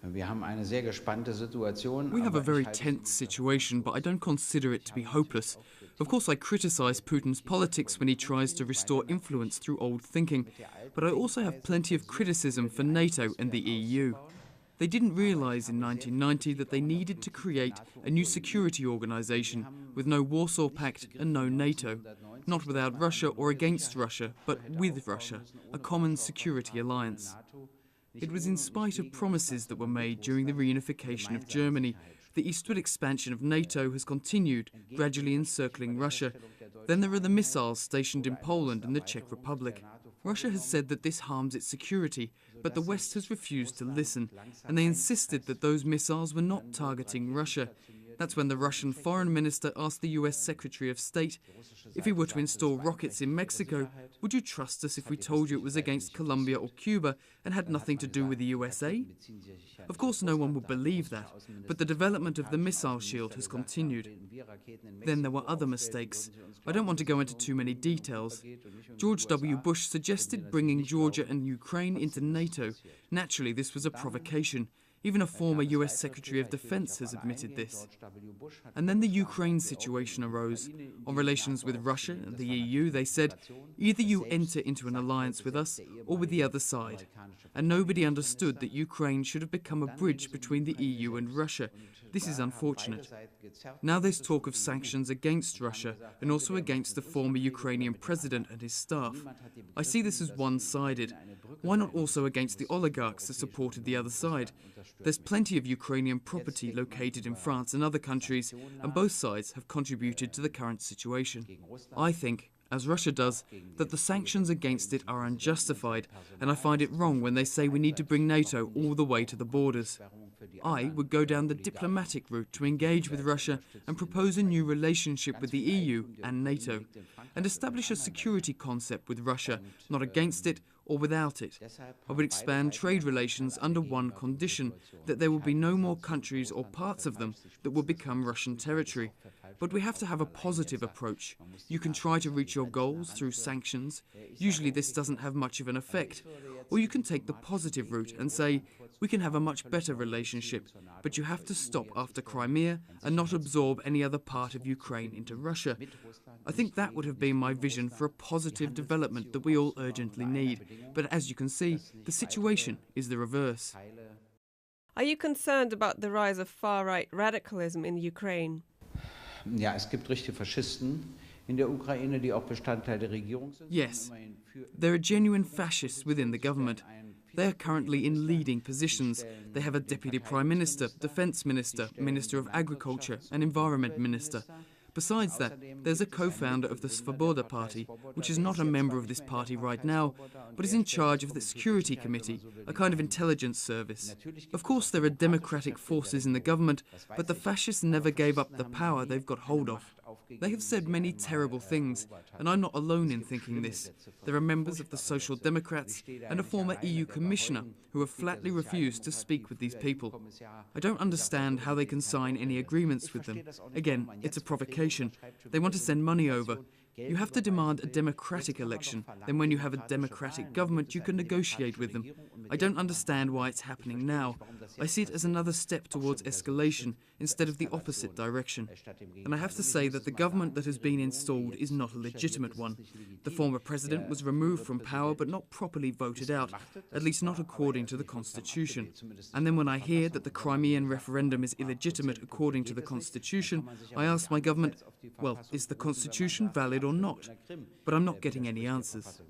We have a very tense situation, but I don't consider it to be hopeless. Of course, I criticise Putin's politics when he tries to restore influence through old thinking, but I also have plenty of criticism for NATO and the EU. They didn't realise in 1990 that they needed to create a new security organisation with no Warsaw Pact and no NATO, not without Russia or against Russia, but with Russia, a common security alliance. It was in spite of promises that were made during the reunification of Germany. The eastward expansion of NATO has continued, gradually encircling Russia. Then there are the missiles stationed in Poland and the Czech Republic. Russia has said that this harms its security, but the West has refused to listen, and they insisted that those missiles were not targeting Russia. That's when the Russian foreign minister asked the US Secretary of State, if he were to install rockets in Mexico, would you trust us if we told you it was against Colombia or Cuba and had nothing to do with the USA? Of course, no one would believe that, but the development of the missile shield has continued. Then there were other mistakes. I don't want to go into too many details. George W. Bush suggested bringing Georgia and Ukraine into NATO. Naturally, this was a provocation. Even a former US Secretary of Defense has admitted this. And then the Ukraine situation arose. On relations with Russia and the EU, they said, either you enter into an alliance with us or with the other side. And nobody understood that Ukraine should have become a bridge between the EU and Russia. This is unfortunate. Now there's talk of sanctions against Russia and also against the former Ukrainian president and his staff. I see this as one-sided. Why not also against the oligarchs that supported the other side? There's plenty of Ukrainian property located in France and other countries, and both sides have contributed to the current situation. I think, as Russia does, that the sanctions against it are unjustified, and I find it wrong when they say we need to bring NATO all the way to the borders. I would go down the diplomatic route to engage with Russia and propose a new relationship with the EU and NATO, and establish a security concept with Russia, not against it or without it. I would expand trade relations under one condition, that there will be no more countries or parts of them that will become Russian territory. But we have to have a positive approach. You can try to reach your goals through sanctions. Usually this doesn't have much of an effect. Or you can take the positive route and say, we can have a much better relationship, but you have to stop after Crimea and not absorb any other part of Ukraine into Russia. I think that would have been my vision for a positive development that we all urgently need. But as you can see, the situation is the reverse. Are you concerned about the rise of far-right radicalism in Ukraine? Ja, es gibt richtige Faschisten in der Ukraine, die auch Bestandteil der Regierung sind. Yes, there are genuine fascists within the government. They are currently in leading positions. They have a deputy prime minister, defense minister, minister of agriculture, and environment minister. Besides that, there's a co-founder of the Svoboda party, which is not a member of this party right now, but is in charge of the Security Committee, a kind of intelligence service. Of course, there are democratic forces in the government, but the fascists never gave up the power they've got hold of. They have said many terrible things, and I'm not alone in thinking this. There are members of the Social Democrats and a former EU commissioner who have flatly refused to speak with these people. I don't understand how they can sign any agreements with them. Again, it's a provocation. They want to send money over. You have to demand a democratic election. Then when you have a democratic government, you can negotiate with them. I don't understand why it's happening now. I see it as another step towards escalation instead of the opposite direction. And I have to say that the government that has been installed is not a legitimate one. The former president was removed from power but not properly voted out, at least not according to the constitution. And then when I hear that the Crimean referendum is illegitimate according to the constitution, I ask my government, well, is the constitution valid or not? But I'm not getting any answers.